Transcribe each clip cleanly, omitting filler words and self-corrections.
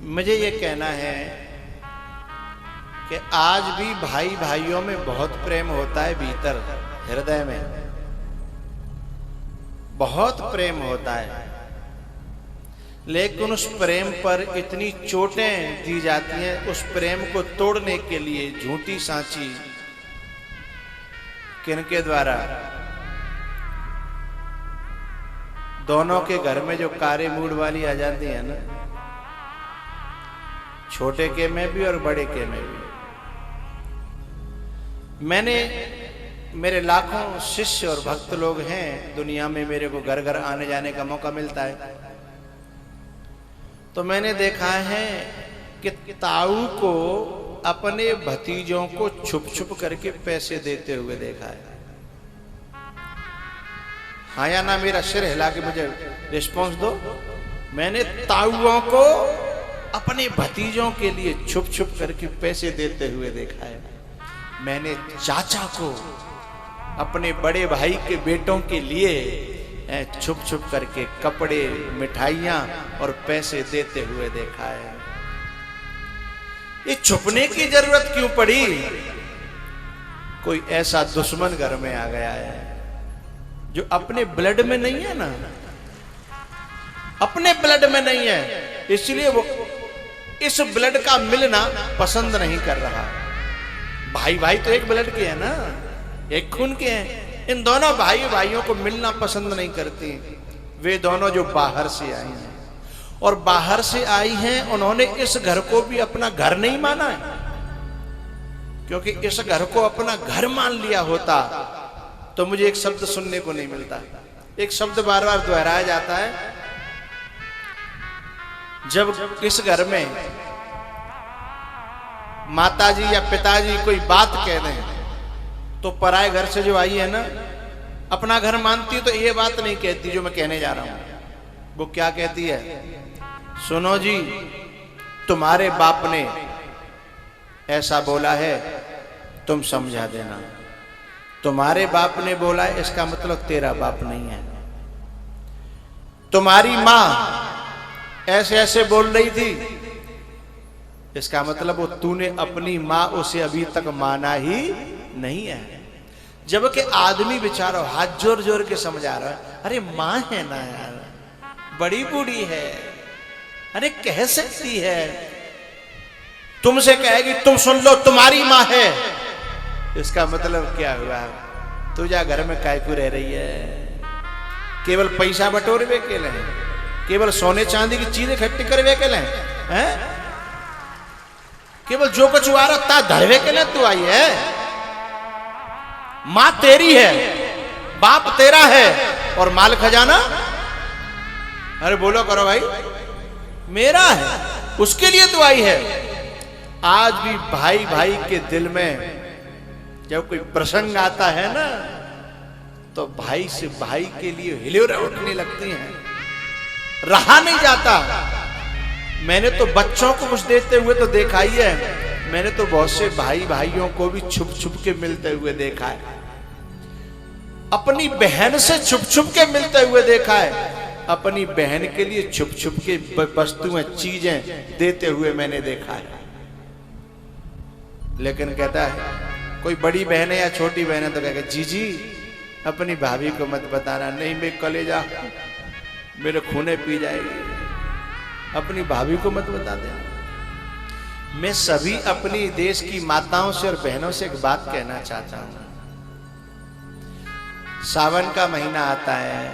मुझे ये कहना है कि आज भी भाई भाइयों में बहुत प्रेम होता है, भीतर हृदय में बहुत प्रेम होता है, लेकिन उस प्रेम पर इतनी चोटें दी जाती हैं। उस प्रेम को तोड़ने के लिए झूठी सांची किनके द्वारा? दोनों के घर में जो कारे मूड वाली आ जाती है ना, छोटे के में भी और बड़े के में भी। मेरे लाखों शिष्य और भक्त लोग हैं दुनिया में, मेरे को घर घर आने जाने का मौका मिलता है, तो मैंने देखा है कि ताऊ को अपने भतीजों को छुप छुप करके पैसे देते हुए देखा है। हाँ या ना? मेरा सिर हिला के मुझे रिस्पॉन्स दो। मैंने ताऊओं को अपने भतीजों के लिए छुप छुप करके पैसे देते हुए देखा है। मैंने चाचा को अपने बड़े भाई के बेटों के लिए छुप छुप करके कपड़े, मिठाइयां और पैसे देते हुए देखा है। ये छुपने की जरूरत क्यों पड़ी? कोई ऐसा दुश्मन घर में आ गया है जो अपने ब्लड में नहीं है ना, अपने ब्लड में नहीं है, इसलिए वो इस ब्लड का मिलना पसंद नहीं कर रहा। भाई भाई तो एक ब्लड के हैं ना, एक खून के हैं। इन दोनों भाई भाइयों को मिलना पसंद नहीं करती। वे दोनों जो बाहर से आई हैं, और बाहर से आई हैं, उन्होंने इस घर को भी अपना घर नहीं माना है, क्योंकि इस घर को अपना घर मान लिया होता तो मुझे एक शब्द सुनने को नहीं मिलता। एक शब्द बार बार दोहराया जाता है, जब इस घर में माताजी या पिताजी कोई बात कह रहे हैं तो पराए घर से जो आई है ना, अपना घर मानती तो ये बात नहीं कहती जो मैं कहने जा रहा हूं। वो क्या कहती है? सुनो जी, तुम्हारे बाप ने ऐसा बोला है, तुम समझा देना। तुम्हारे बाप ने बोला है, इसका मतलब तेरा बाप नहीं है। तुम्हारी मां ऐसे ऐसे बोल रही थी, इसका मतलब वो तूने अपनी मां उसे अभी तक माना ही नहीं है। जबकि आदमी बेचारा हाथ जोर जोर के समझा रहा है, अरे मां है ना यार, बड़ी बूढ़ी है, अरे कह सकती है, तुमसे कहेगी तुम सुन लो तुम्हारी मां है। इसका मतलब क्या हुआ? तू जा घर में काय को रह रही है? केवल पैसा बटोरवे के लिए, केवल सोने चांदी की चीजें इकट्ठी करवे के लिए हैं? केवल जो कुछ आ रहा ता धरवे के लिए तू आई है? मां तेरी है, बाप तेरा है, और माल खजाना, अरे बोलो करो भाई, मेरा है, उसके लिए तू आई है। आज भी भाई भाई के दिल में जब कोई प्रसंग आता है ना, तो भाई से भाई के लिए हिलोरें उठने लगती हैं, रहा नहीं जाता। मैंने तो बच्चों को कुछ देते हुए तो देखा ही है, मैंने तो बहुत से भाई भाइयों को भी छुप छुप के मिलते हुए देखा है, अपनी बहन से छुप छुप के मिलते हुए देखा है, अपनी बहन के लिए छुप छुप के वस्तुएं, चीजें देते हुए मैंने देखा है। लेकिन कहता है कोई बड़ी बहन है या छोटी बहन है तो कहेगा जीजी अपनी भाभी को मत बताना। नहीं, मैं कलेजा मेरे खूने पी जाएगी, अपनी भाभी को मत बता देना। मैं सभी अपनी देश की माताओं से और बहनों से एक बात कहना चाहता हूं। सावन का महीना आता है,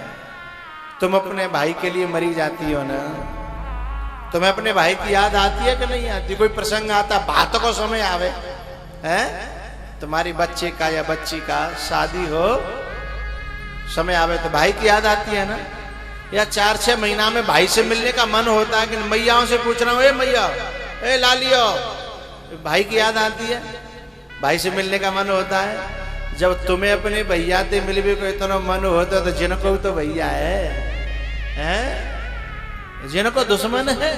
तुम अपने भाई के लिए मरी जाती हो ना, तुम्हें अपने भाई की याद आती है कि नहीं आती? कोई प्रसंग आता, बातों को समय आवे है, तुम्हारी बच्चे का या बच्ची का शादी हो, समय आवे तो भाई की याद आती है ना? या 4-6 महीना में भाई से मिलने का मन होता है कि मैयाओं से पूछ रहा हूं, ए मैया, ए लालियो, भाई की याद आती है, भाई से मिलने का मन होता है। जब तुम्हें अपने भैया से मिलने को इतना मन होता है तो जिनको तो भैया है, जिनको दुश्मन है।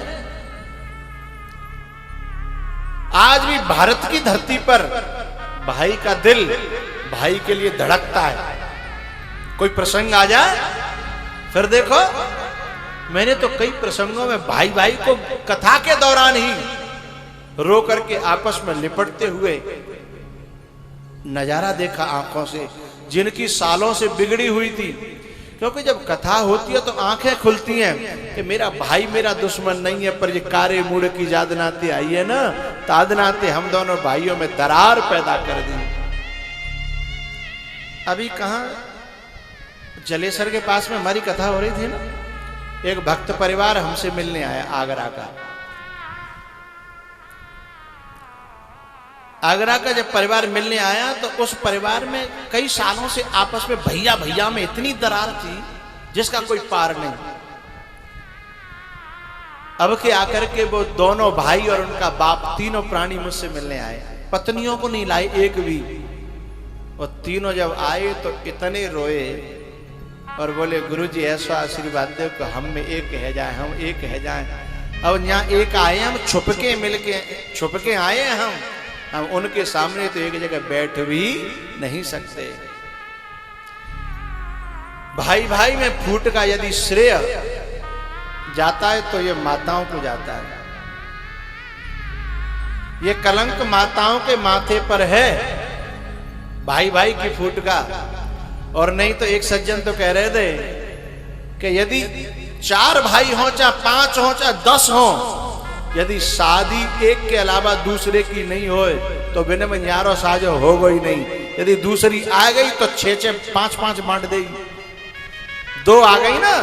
आज भी भारत की धरती पर भाई का दिल भाई के लिए धड़कता है। कोई प्रसंग आ जाए फिर देखो मैंने तो कई प्रसंगों में भाई भाई को कथा के दौरान ही रो करके आपस में लिपटते हुए नजारा देखा आंखों से, जिनकी सालों से बिगड़ी हुई थी। क्योंकि जब कथा होती है तो आंखें खुलती हैं कि मेरा भाई मेरा दुश्मन नहीं है, पर ये कारे मूड की याद नाते आई है ना, ताद नाते हम दोनों भाइयों में दरार पैदा कर दी। अभी कहां जलेसर के पास में हमारी कथा हो रही थी ना, एक भक्त परिवार हमसे मिलने आया आगरा का। आगरा का जब परिवार मिलने आया तो उस परिवार में कई सालों से आपस में भैया भैया में इतनी दरार थी जिसका कोई पार नहीं। अब के आकर के वो दोनों भाई और उनका बाप तीनों प्राणी मुझसे मिलने आए, पत्नियों को नहीं लाए एक भी। और तीनों जब आए तो इतने रोए और बोले गुरुजी ऐसा आशीर्वाद दो कि हम में एक है जाए, हम एक है जाए। अब यहाँ एक आए हम छुपके मिलके, छुपके आए हम उनके सामने तो एक जगह बैठ भी नहीं सकते। भाई भाई में फूट का यदि श्रेय जाता है तो ये माताओं को जाता है। ये कलंक माताओं के माथे पर है, भाई भाई की फूट का। और नहीं तो एक सज्जन तो कह रहे थे कि यदि 4 भाई हो चाहे 5 हो चाहे 10 हो, यदि शादी एक के अलावा दूसरे की नहीं होए तो बिना में यारो साजो होगा ही नहीं। यदि दूसरी आ गई तो 6-6 5-5 बांट देगी, 2 आ गई ना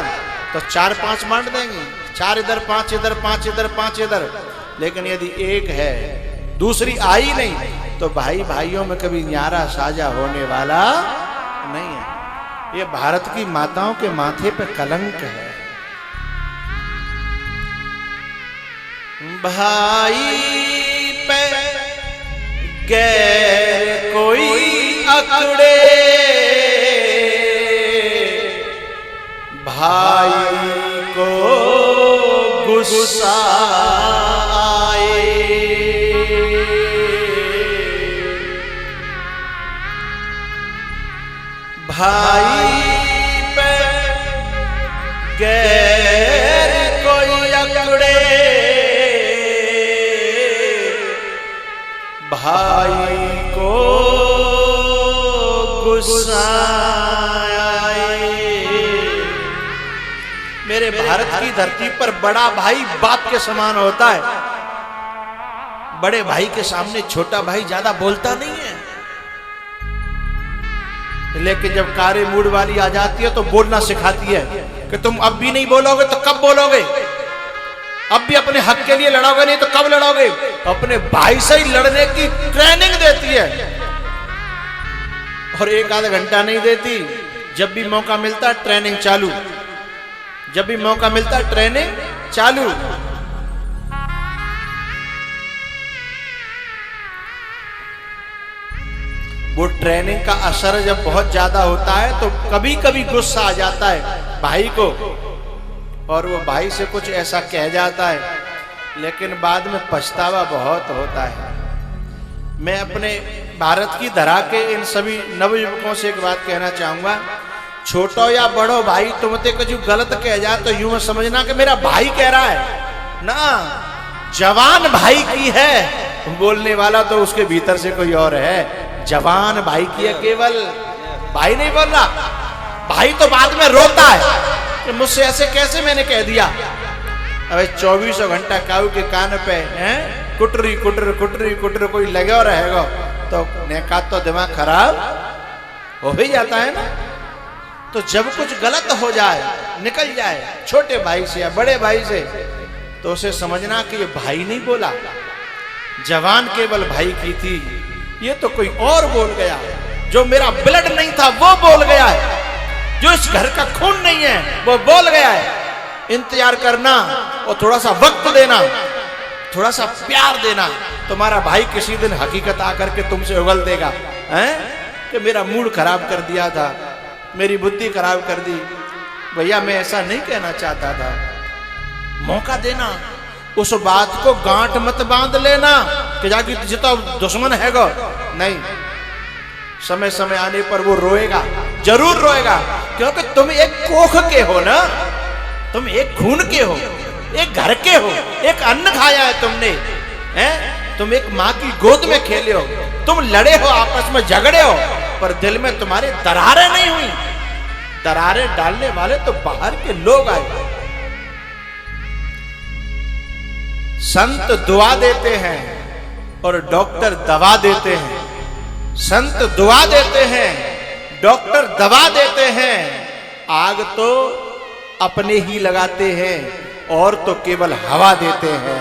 तो 4-5 बांट देंगे, 4 इधर 5 इधर 5 इधर 5 इधर। लेकिन यदि एक है दूसरी आई नहीं तो भाई भाइयों में कभी न्यारा साझा होने वाला नहीं है। ये भारत की माताओं के माथे पे कलंक है। भाई पे गैर कोई अकड़े, भाई को गुस्सा आए। भाई पे गैर कोई अकड़े, भाई को गुस्सा आए। मेरे भारत की धरती पर बड़ा भाई बाप के समान होता है। बड़े भाई के सामने छोटा भाई ज्यादा बोलता नहीं है, लेकिन जब कारे मूड वाली आ जाती है तो बोलना सिखाती है कि तुम अब भी नहीं बोलोगे तो कब बोलोगे, अब भी अपने हक के लिए लड़ोगे नहीं तो कब लड़ोगे। अपने भाई से ही लड़ने की ट्रेनिंग देती है और 1 आधा घंटा नहीं देती। जब भी मौका मिलता ट्रेनिंग चालू, जब भी मौका मिलता ट्रेनिंग चालू। वो ट्रेनिंग का असर जब बहुत ज्यादा होता है तो कभी कभी गुस्सा आ जाता है भाई को और वो भाई से कुछ ऐसा कह जाता है, लेकिन बाद में पछतावा बहुत होता है। मैं अपने भारत की धरा के इन सभी नवयुवकों से एक बात कहना चाहूंगा, छोटो या बड़ो भाई तुमते कुछ गलत कह जाए तो यूं समझना कि मेरा भाई कह रहा है ना, जवान भाई की है, बोलने वाला तो उसके भीतर से कोई और है। जवान भाई की है, केवल भाई नहीं बोल रहा। भाई तो बाद में रोता है कि मुझसे ऐसे कैसे मैंने कह दिया। अबे 24 घंटा काऊ के कान पे हैं कुटरी कुटर कुटरी कुटर कोई लगे रहेगा तो नेका तो दिमाग खराब हो ही जाता है ना। तो जब कुछ गलत हो जाए, निकल जाए छोटे भाई से या बड़े भाई से, तो उसे समझना कि ये भाई नहीं बोला, जवान केवल भाई की थी, ये तो कोई और बोल गया। जो मेरा ब्लड नहीं था वो बोल गया है, जो इस घर का खून नहीं है वो बोल गया है। इंतजार करना और थोड़ा सा वक्त देना, थोड़ा सा प्यार देना, तुम्हारा भाई किसी दिन हकीकत आकर के तुमसे उगल देगा हैं कि मेरा मूड खराब कर दिया था, मेरी बुद्धि खराब कर दी। भैया मैं ऐसा नहीं कहना चाहता था। मौका देना, उस बात को गांठ मत बांध लेना कि जाके जितना दुश्मन है गो नहीं। समय समय आने पर वो रोएगा, जरूर रोएगा, क्योंकि तुम एक कोख के हो ना। तुम एक खून के हो, एक घर के हो, एक अन्न खाया है तुमने, हैं? तुम एक माँ की गोद में खेले हो, तुम लड़े हो, आपस में झगड़े हो, पर दिल में तुम्हारे दरारें नहीं हुई। दरारें डालने वाले तो बाहर के लोग आए। संत दुआ देते हैं और डॉक्टर दवा देते हैं। संत दुआ देते हैं, डॉक्टर दवा देते हैं। आग तो अपने ही लगाते हैं और तो केवल हवा देते हैं।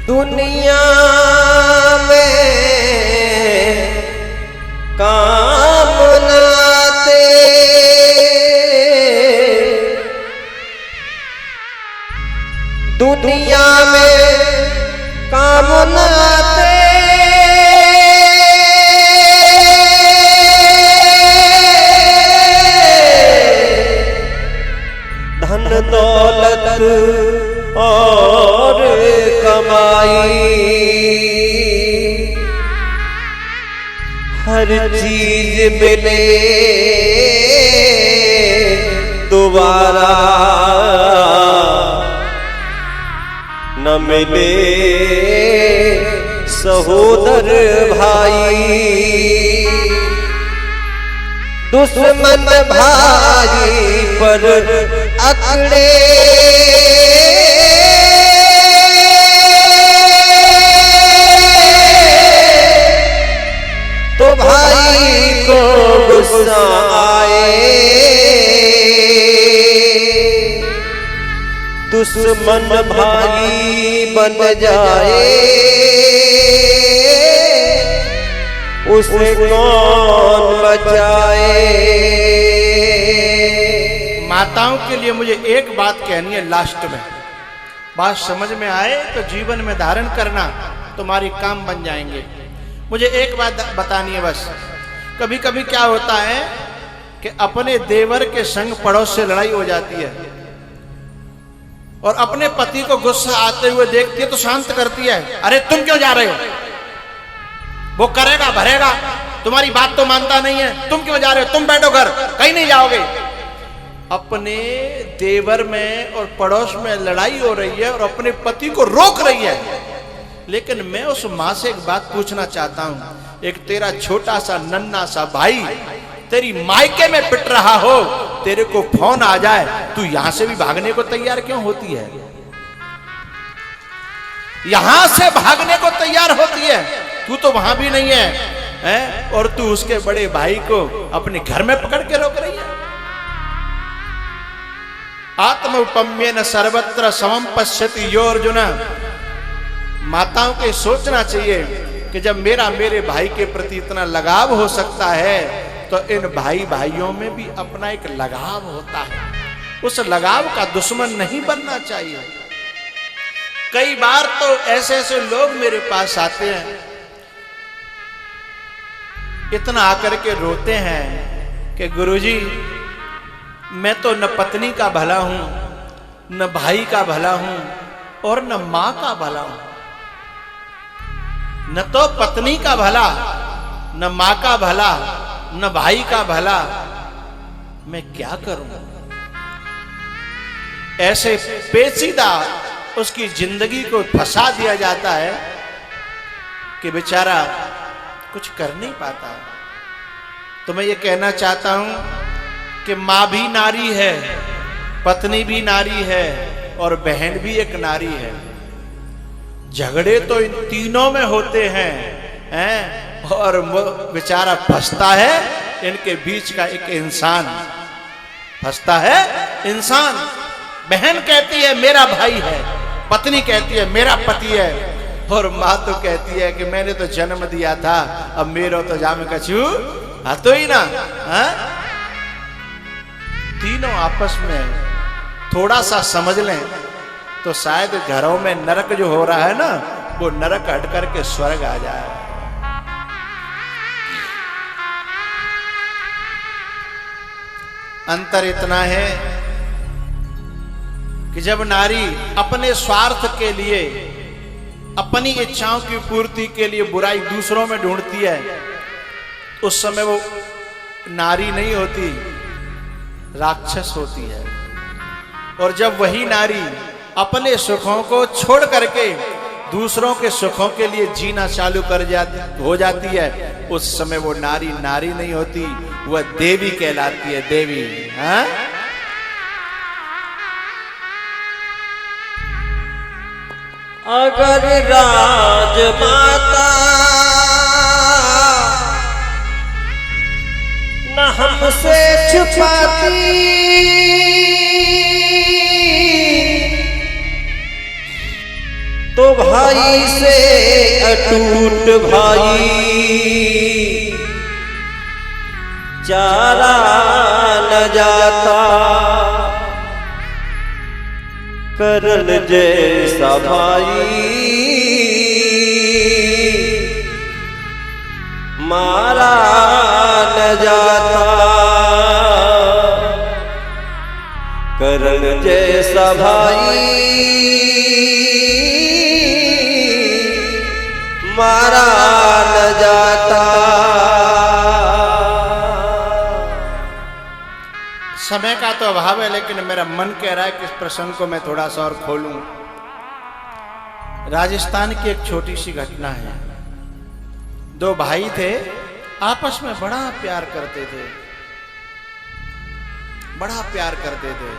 दुनिया में काम नाते दुनिया में काम नाते धन दौलत और कमाई हर चीज मिले दोबारा न मिले सहोदर भाई। दुश्मन भाई पर अकड़े तो भाई को गुस्सा आए। दुश्मन भाई बन जाए उसे कौन बचाए। माताओं के लिए मुझे एक बात कहनी है लास्ट में, बात समझ में आए तो जीवन में धारण करना, तुम्हारी काम बन जाएंगे। मुझे एक बात बतानी है बस। कभी कभी क्या होता है कि अपने देवर के संग पड़ोस से लड़ाई हो जाती है और अपने पति को गुस्सा आते हुए देखती है तो शांत करती है, अरे तुम क्यों जा रहे हो, वो करेगा भरेगा, तुम्हारी बात तो मानता नहीं है, तुम क्यों जा रहे हो, तुम बैठो घर, कहीं नहीं जाओगे। अपने देवर में और पड़ोस में लड़ाई हो रही है और अपने पति को रोक रही है। लेकिन मैं उस माँ से एक बात पूछना चाहता हूं, एक तेरा छोटा सा नन्ना सा भाई तेरी मायके में पिट रहा हो, तेरे को फोन आ जाए, तू यहां से भी भागने को तैयार क्यों होती है? यहां से भागने को तैयार होती है, तू तो वहां भी नहीं है, हैं? और तू उसके बड़े भाई को अपने घर में पकड़ के रोक रही है। आत्मौपम्येन सर्वत्र समम पश्यति यो अर्जुन। माताओं के सोचना चाहिए कि जब मेरे भाई के प्रति इतना लगाव हो सकता है तो इन भाई भाइयों में भी अपना एक लगाव होता है। उस लगाव का दुश्मन नहीं बनना चाहिए। कई बार तो ऐसे ऐसे लोग मेरे पास आते हैं, इतना आकर के रोते हैं कि गुरुजी मैं तो न पत्नी का भला हूं, न भाई का भला हूं और न मां का भला हूं। न तो पत्नी का भला, न मां का भला, न भाई का भला, मैं क्या करूं? ऐसे पेचीदा उसकी जिंदगी को फंसा दिया जाता है कि बेचारा कुछ कर नहीं पाता। तो मैं ये कहना चाहता हूं कि मां भी नारी है, पत्नी भी नारी है और बहन भी एक नारी है। झगड़े तो इन तीनों में होते हैं, और बेचारा फंसता है इनके बीच का एक इंसान, फंसता है इंसान। बहन कहती है मेरा भाई है, पत्नी कहती है मेरा पति है, और माँ तो कहती है कि मैंने तो जन्म दिया था, अब मेरो तो जामे कछू हाथो ही ना। तीनों आपस में थोड़ा सा समझ लें तो शायद घरों में नरक जो हो रहा है ना, वो नरक हट करके स्वर्ग आ जाए। अंतर इतना है कि जब नारी अपने स्वार्थ के लिए, अपनी इच्छाओं की पूर्ति के लिए बुराई दूसरों में ढूंढती है, उस समय वो नारी नहीं होती, राक्षस होती है। और जब वही नारी अपने सुखों को छोड़ करके दूसरों के सुखों के लिए जीना चालू हो जाती है, उस समय वो नारी नारी नहीं होती, वह देवी कहलाती है, देवी। हाँ? अगर राजमाता न हमसे छुपाती, तो भाई से अटूट भाई चारा न जाता। करल जैसा भाई मारा न जाता। करल जैसा भाई मारा न जाता। समय का तो अभाव है, लेकिन मेरा मन कह रहा है कि इस प्रसंग को मैं थोड़ा सा और खोलूं। राजस्थान की एक छोटी सी घटना है। दो भाई थे, आपस में बड़ा प्यार करते थे, बड़ा प्यार करते थे।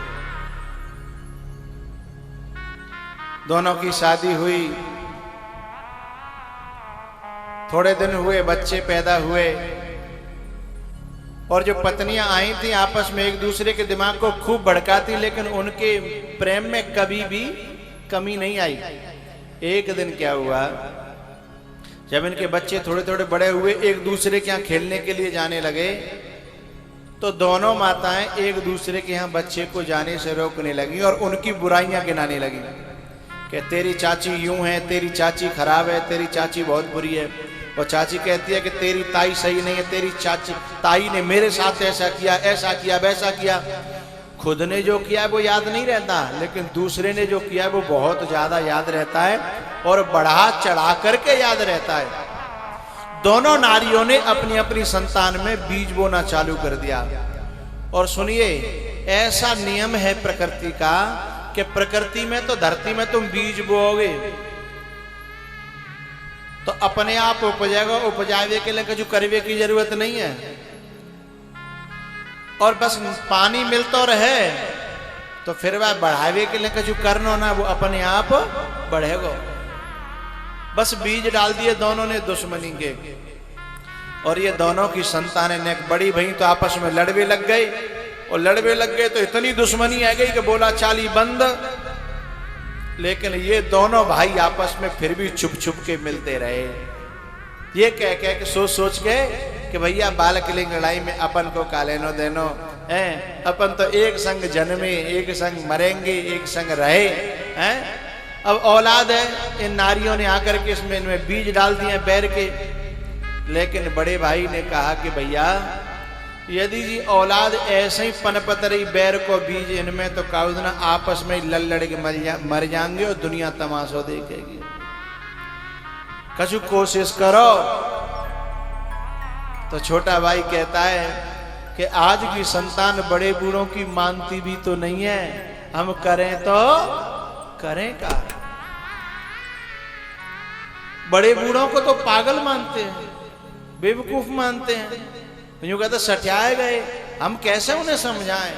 दोनों की शादी हुई, थोड़े दिन हुए बच्चे पैदा हुए, और जो पत्नियां आई थी आपस में एक दूसरे के दिमाग को खूब भड़काती, लेकिन उनके प्रेम में कभी भी कमी नहीं आई। एक दिन क्या हुआ, जब इनके बच्चे थोड़े थोड़े बड़े हुए, एक दूसरे के यहाँ खेलने के लिए जाने लगे, तो दोनों माताएं एक दूसरे के यहाँ बच्चे को जाने से रोकने लगी और उनकी बुराइयां गिनाने लगी कि तेरी चाची यूं है, तेरी चाची खराब है, तेरी चाची बहुत बुरी है। और चाची कहती है कि तेरी ताई सही नहीं है, तेरी चाची ताई ने मेरे साथ ऐसा किया, ऐसा किया, वैसा किया। खुद ने जो किया है वो याद नहीं रहता, लेकिन दूसरे ने जो किया है वो बहुत ज्यादा याद रहता है और बढ़ा चढ़ा करके याद रहता है। दोनों नारियों ने अपनी अपनी संतान में बीज बोना चालू कर दिया। और सुनिए, ऐसा नियम है प्रकृति का कि प्रकृति में तो धरती में तुम बीज बोओगे तो अपने आप उपजेगा, उपजावे के लिए कुछ करवे की जरूरत नहीं है, और बस पानी मिलता रहे तो फिर वह बढ़ावे के लिए कुछ करना ना, वो अपने आप बढ़ेगा। बस बीज डाल दिए दोनों ने दुश्मनी के, और ये दोनों की संतानें ने, बड़ी बहन तो आपस में लड़वे लग गए, और लड़वे लग गए तो इतनी दुश्मनी आ गई कि बोला चाली बंद। लेकिन ये दोनों भाई आपस में फिर भी छुप छुप के मिलते रहे, ये कह के सोच सोच के कि भैया बालक लिंग लड़ाई में अपन को कालेनो देनो है, अपन तो एक संग जन्मे, एक संग मरेंगे, एक संग रहे हैं। अब औलाद है, इन नारियों ने आकर के इसमें इनमें बीज डाल दिए बैर के। लेकिन बड़े भाई ने कहा कि भैया यदि जी औलाद ऐसे ही पनपत रही बैर को बीज इनमें, तो काउदना आपस में लड़ लड़ के मर जाएंगे और दुनिया तमाशा देखेगी। कछु कोशिश करो। तो छोटा भाई कहता है कि आज की संतान बड़े बूढ़ों की मानती भी तो नहीं है, हम करें तो करें का। बड़े बूढ़ों को तो पागल मानते हैं, बेवकूफ मानते हैं, यूं कहते सठियाए गए, हम कैसे उन्हें समझाएं।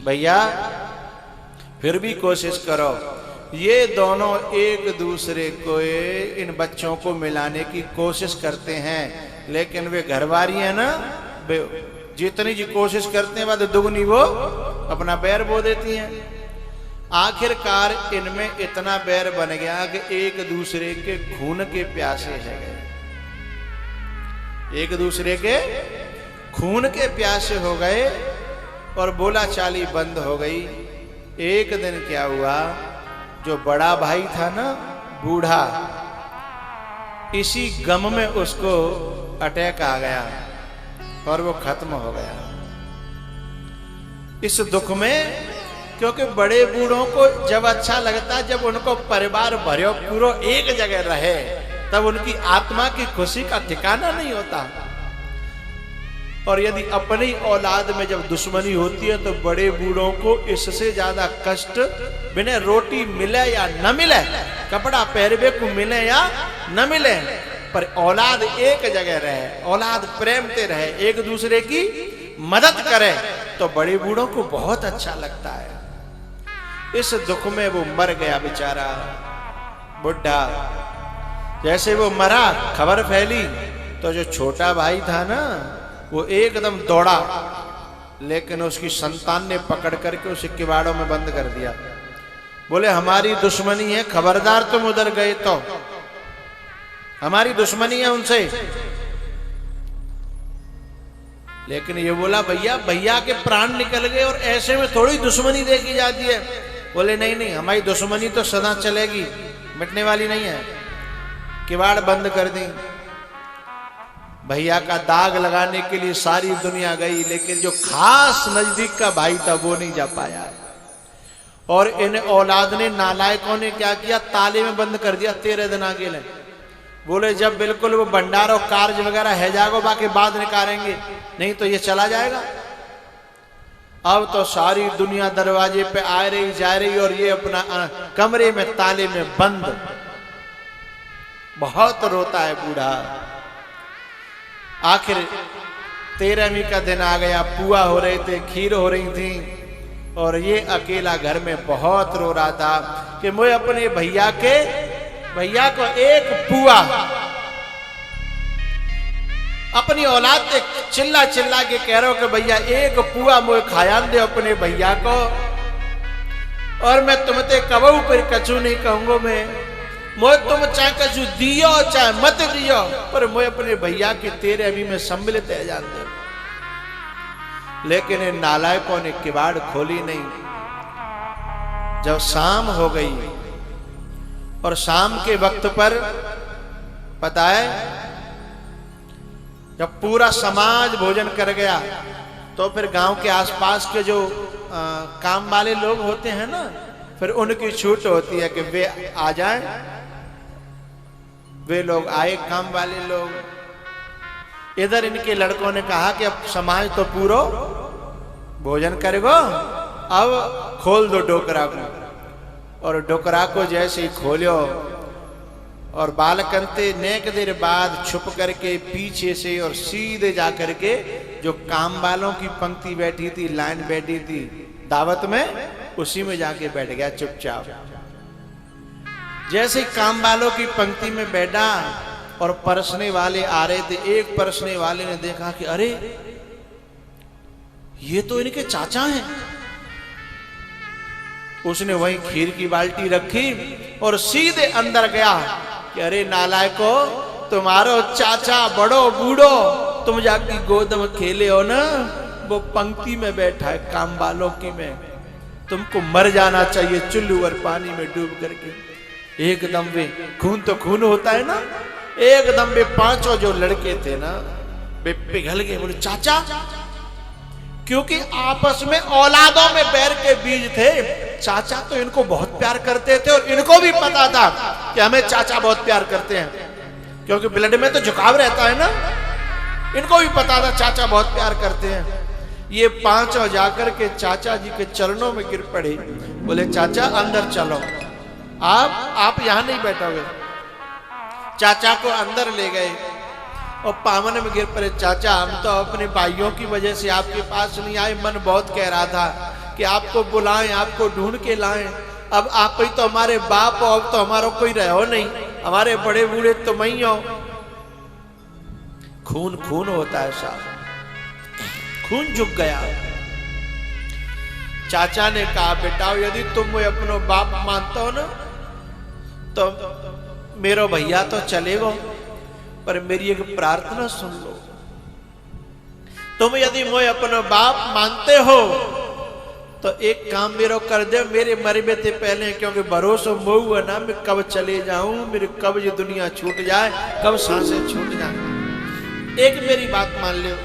भैया फिर भी कोशिश करो। ये दोनों एक दूसरे को, इन बच्चों को मिलाने की कोशिश करते हैं, लेकिन वे घरवारी है ना, जितनी जी कोशिश करते हैं बाद दुगनी वो अपना बैर बो देती हैं। आखिरकार इनमें इतना बैर बन गया कि एक दूसरे के खून के प्यासे है गए, एक दूसरे के खून के प्यासे हो गए और बोला चाली बंद हो गई। एक दिन क्या हुआ, जो बड़ा भाई था ना बूढ़ा, इसी गम में उसको अटैक आ गया और वो खत्म हो गया। इस दुख में, क्योंकि बड़े बूढ़ों को जब अच्छा लगता, जब उनको परिवार भरो पूरा एक जगह रहे, तब उनकी आत्मा की खुशी का ठिकाना नहीं होता। और यदि अपनी औलाद में जब दुश्मनी होती है तो बड़े बूढ़ों को इससे ज्यादा कष्ट बिना रोटी मिले या न मिले, कपड़ा पहरवे को मिले या न मिले, पर औलाद एक जगह रहे, औलाद प्रेम से रहे, एक दूसरे की मदद करे, तो बड़े बूढ़ों को बहुत अच्छा लगता है। इस दुख में वो मर गया बेचारा बुढ़ा। जैसे वो मरा, खबर फैली तो जो छोटा भाई था ना, वो एकदम दौड़ा, लेकिन उसकी संतान ने पकड़ करके उसे किवाड़ों में बंद कर दिया। बोले हमारी दुश्मनी है, खबरदार तुम उधर गए तो हमारी दुश्मनी है उनसे। लेकिन ये बोला भैया, भैया के प्राण निकल गए और ऐसे में थोड़ी दुश्मनी देखी जाती है। बोले नहीं नहीं, हमारी दुश्मनी तो सदा चलेगी, मिटने वाली नहीं है। किवाड़ बंद कर दी। भैया का दाग लगाने के लिए सारी दुनिया गई, लेकिन जो खास नजदीक का भाई था वो नहीं जा पाया। और इन औलाद ने, नालायकों ने क्या किया, ताले में बंद कर दिया 13 दिन आगे ले। बोले जब बिल्कुल वो भंडार और कार्य वगैरह है जागो, बाकी बाद निकालेंगे, नहीं तो ये चला जाएगा। अब तो सारी दुनिया दरवाजे पे आ रही जा रही और ये अपना कमरे में ताले में बंद। बहुत रोता है बूढ़ा। आखिर 13वीं का दिन आ गया, पुआ हो रहे थे, खीर हो रही थी, और ये अकेला घर में बहुत रो रहा था कि मैं अपने भैया को एक पुआ, अपनी औलाद से चिल्ला चिल्ला के कह रहा हूं कि भैया एक पुआ मुझे खाया दे अपने भैया को, और मैं तुमते कबू पर कछु नहीं कहूंगा। मैं तुम चाहे कछु दियो चाहे मत दियो, पर मैं अपने भैया के 13वीं में सम्मिलित है जान दे। लेकिन इन नालायकों ने किवाड़ खोली नहीं। जब शाम हो गई और शाम के वक्त पर पता है जब पूरा समाज भोजन कर गया, तो फिर गांव के आसपास के जो काम वाले लोग होते हैं ना, फिर उनकी छूट होती है कि वे आ जाएं। वे लोग आए, काम वाले लोग। इधर इनके लड़कों ने कहा कि अब समाज तो पूरा भोजन करेगो, अब खोल दो डोकरा को। और डोकरा को जैसे ही खोलो, और बालकंते नेक देर बाद छुप करके पीछे से और सीधे जा करके जो काम वालों की पंक्ति बैठी थी, लाइन बैठी थी दावत में, उसी में जाके बैठ गया चुपचाप। जैसे काम वालों की पंक्ति में बैठा और परसने वाले आ रहे थे, एक परसने वाले ने देखा कि अरे ये तो इनके चाचा हैं। उसने वहीं खीर की बाल्टी रखी और सीधे अंदर गया कि अरे नालायको, तुम्हारो चाचा बड़ो बूढ़ो, तुम जाके गोद में खेले हो ना, वो पंक्ति में बैठा है काम वालों की में, तुमको मर जाना चाहिए चुल्लू और पानी में डूब करके। एकदम वे खून तो खून होता है ना, एकदम वे पांचों जो लड़के थे ना, वे पिघल गए। बोले चाचा, क्योंकि आपस में औलादों में बैर के बीज थे। चाचा तो इनको बहुत प्यार करते थे और इनको भी पता था कि हमें चाचा बहुत प्यार करते हैं, क्योंकि ब्लड में तो झुकाव रहता है ना। इनको भी पता था चाचा बहुत प्यार करते हैं। ये पांचों जाकर के चाचा जी के चरणों में गिर पड़े। बोले चाचा अंदर चलो, आप यहां नहीं बैठोगे। चाचा को अंदर ले गए और पावन में गिर पड़े। चाचा, हम तो अपने भाइयों की वजह से आपके पास नहीं आए, मन बहुत कह रहा था कि आपको बुलाएं, आपको ढूंढ के लाएं। अब आप ही तो हमारे बाप हो, अब तो हमारा कोई रहो नहीं, हमारे बड़े बूढ़े तुम ही हो। खून खून होता है साहब, खून झुक गया। चाचा ने कहा बेटा, यदि तुम मुझे अपनो बाप मानते हो ना, तो मेरो भैया तो चलेगो, पर मेरी एक प्रार्थना सुन लो। तुम यदि मुझे अपना बाप मानते हो तो एक काम मेरा कर दे, मेरे मरबे से पहले, क्योंकि भरोसा मोह है ना, मैं कब चले जाऊं, मेरी कब ये दुनिया छूट जाए, कब सांसें छूट जाए। एक मेरी बात मान लो।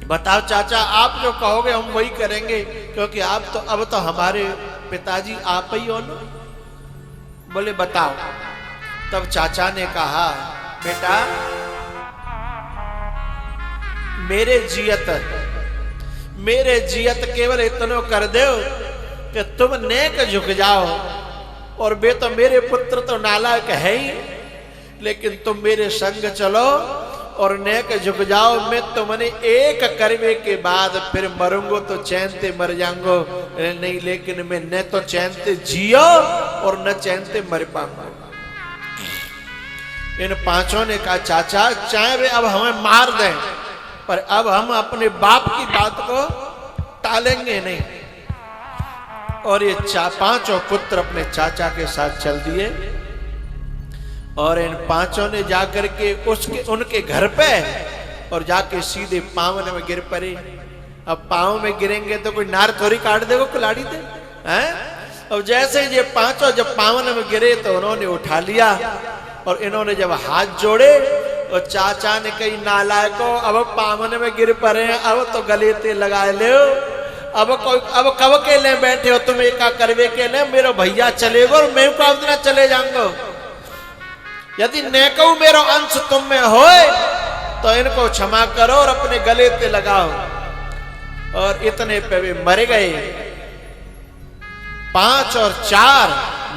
बताओ चाचा, आप जो कहोगे हम वही करेंगे, क्योंकि आप तो अब तो हमारे पिताजी आप ही हो ना। बोले बताओ। तब चाचा ने कहा बेटा, मेरे जियत केवल इतनो कर दो कि तुम नेक झुक जाओ। और वे तो मेरे पुत्र तो नालायक है ही, लेकिन तुम मेरे संग चलो और नेक झुक जाओ। मैं तुमने एक करने के बाद फिर मरूंगो तो चैन से मर जाऊंगो नहीं, लेकिन मैं न तो चैन से जियो और न चैन से मर पाऊंगा। इन पांचों ने कहा चाचा चाहे वे अब हमें मार दें, पर अब हम अपने बाप की बात को टालेंगे नहीं। और ये पांचों पुत्र अपने चाचा के साथ चल दिए और इन पांचों ने जाकर के उनके घर पे और जाके सीधे पावन में गिर पड़े। अब पाँव में गिरेंगे तो कोई नार थोड़ी काट देगा, कुलाड़ी दे हैं। अब जैसे ये पांचों जब पावन में गिरे तो उन्होंने उठा लिया और इन्होंने जब हाथ जोड़े और चाचा ने कही नालायको अब पावन में गिर पड़े हैं, अब तो गले ते लगाए ले, अब कब के ले बैठे हो तुम एक करवे के ले, मेरा भैया चलेगा और मैं कब दिन चले जाऊंगा। यदि नेको मेरो अंश तुम में होए तो इनको क्षमा करो और अपने गले पे लगाओ। और इतने पे वे मर गए। 5 और 4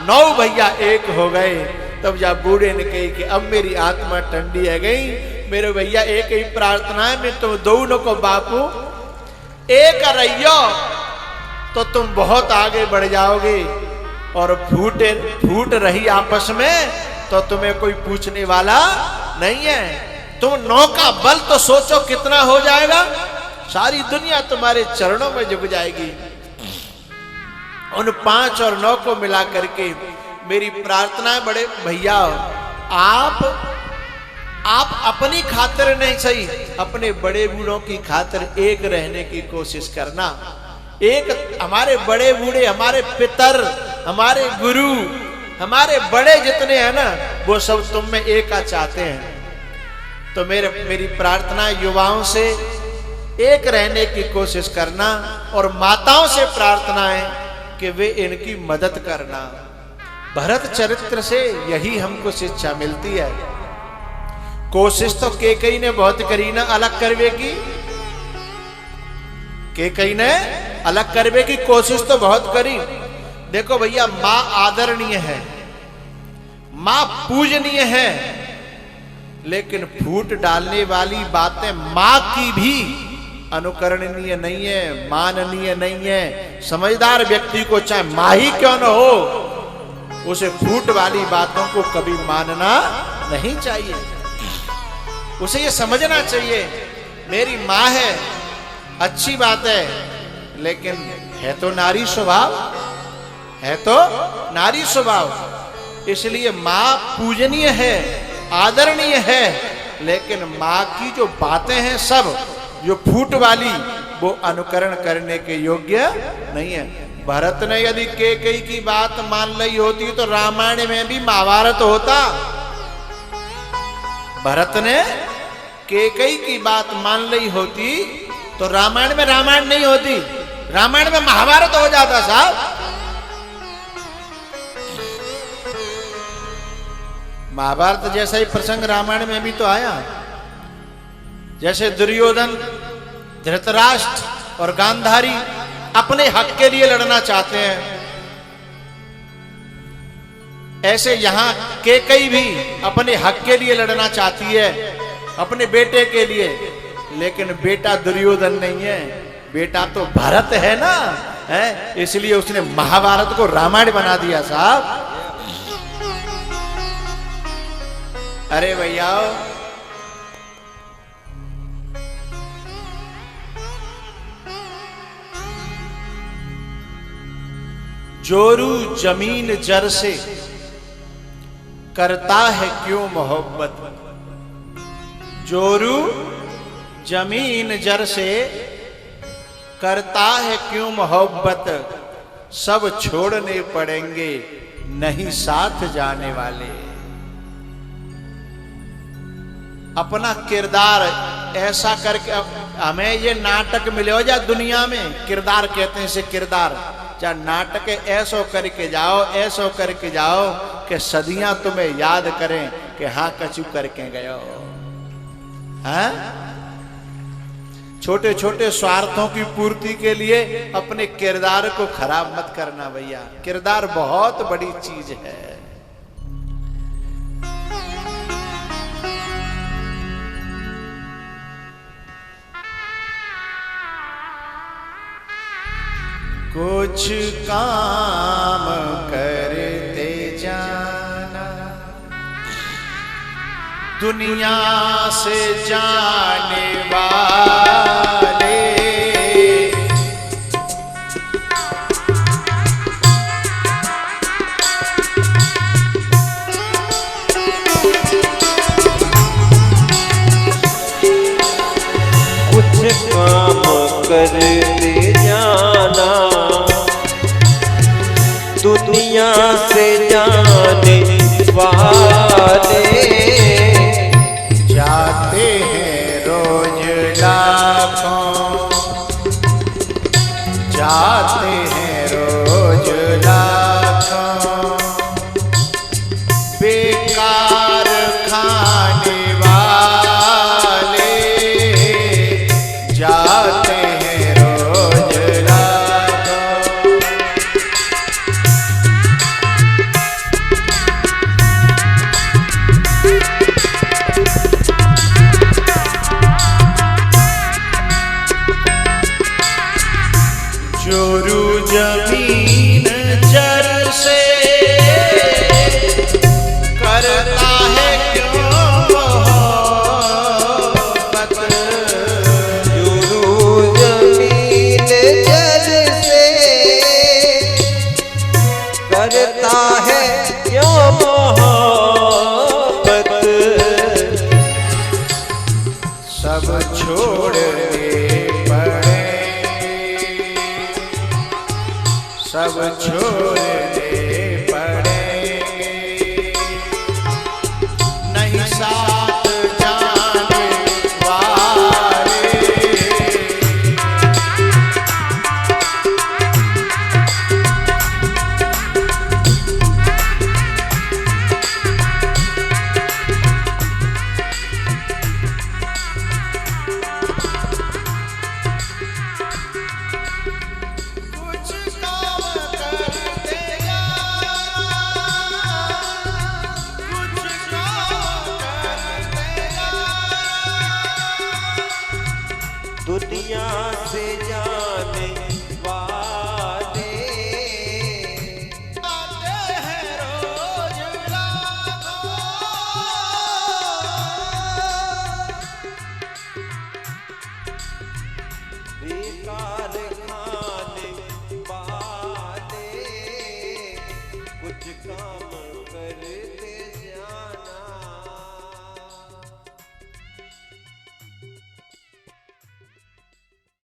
9 भैया एक हो गए। तब जा बूढ़े ने कही कि अब मेरी आत्मा ठंडी है गई, मेरे भैया एक ही प्रार्थना है, मैं तुम दोनों को बापू एक रहियो तो तुम बहुत आगे बढ़ जाओगे। और फूट रही आपस में तो तुम्हें कोई पूछने वाला नहीं है। तुम 9 का बल तो सोचो कितना हो जाएगा, सारी दुनिया तुम्हारे चरणों में झुक जाएगी। उन 5 और 9 को मिला करके मेरी प्रार्थना है बड़े भैया, आप अपनी खातिर नहीं सही, अपने बड़े बूढ़ों की खातिर एक रहने की कोशिश करना। एक हमारे बड़े बूढ़े, हमारे पितर, हमारे गुरु, हमारे बड़े जितने हैं ना, वो सब तुम में एक चाहते हैं। तो मेरी प्रार्थना युवाओं से एक रहने की कोशिश करना और माताओं से प्रार्थना है कि वे इनकी मदद करना। भरत चरित्र से यही हमको शिक्षा मिलती है। कोशिश तो केकई ने बहुत करी ना अलग करवे की, केकई ने अलग करवे की कोशिश तो बहुत करी। देखो भैया, मां आदरणीय है, मां पूजनीय है, लेकिन फूट डालने वाली बातें मां की भी अनुकरणीय नहीं है, माननीय नहीं है। समझदार व्यक्ति को चाहे मां ही क्यों न हो, उसे फूट वाली बातों को कभी मानना नहीं चाहिए। उसे ये समझना चाहिए मेरी माँ है, अच्छी बात है, लेकिन है तो नारी स्वभाव, है तो नारी स्वभाव। इसलिए माँ पूजनीय है, आदरणीय है, लेकिन माँ की जो बातें हैं सब जो फूट वाली, वो अनुकरण करने के योग्य नहीं है। भरत ने यदि केकई की बात मान ली होती तो रामायण में भी महाभारत होता। भरत ने केकई की बात मान ली होती तो रामायण में रामायण नहीं होती, रामायण में महाभारत हो जाता साहब। महाभारत जैसा ही प्रसंग रामायण में भी तो आया। जैसे दुर्योधन, धृतराष्ट्र और गांधारी अपने हक के लिए लड़ना चाहते हैं, ऐसे यहां केकई भी अपने हक के लिए लड़ना चाहती है, अपने बेटे के लिए। लेकिन बेटा दुर्योधन नहीं है, बेटा तो भरत है ना, है, इसलिए उसने महाभारत को रामायण बना दिया साहब। अरे भैया, जोरू जमीन जर से करता है क्यों मोहब्बत। जोरू जमीन जर से करता है क्यों मोहब्बत, सब छोड़ने पड़ेंगे नहीं साथ जाने वाले। अपना किरदार ऐसा करके, हमें ये नाटक मिले हो या दुनिया में किरदार कहते हैं इसे, किरदार या नाटक ऐसो करके जाओ, ऐसो करके जाओ कि सदियां तुम्हें याद करें कि हाँ कचू करके गयो। हाँ छोटे छोटे स्वार्थों की पूर्ति के लिए अपने किरदार को खराब मत करना भैया। किरदार बहुत बड़ी चीज है। कुछ काम करते जाना, दुनिया से जाने वाले कुछ काम करते जाना, दुनिया से जाने वाले जाते हैं रोज लाखों, जाते हैं रोज लाखों, बेकार खाने वाले जाते हैं रोज लाखों। जोरू जमीन जर से करता है क्यों मोहब्बत, जोरू जमीन जल से करता है क्यों मोहब्बत, सब छोड़ने पड़े, सब छोड़ने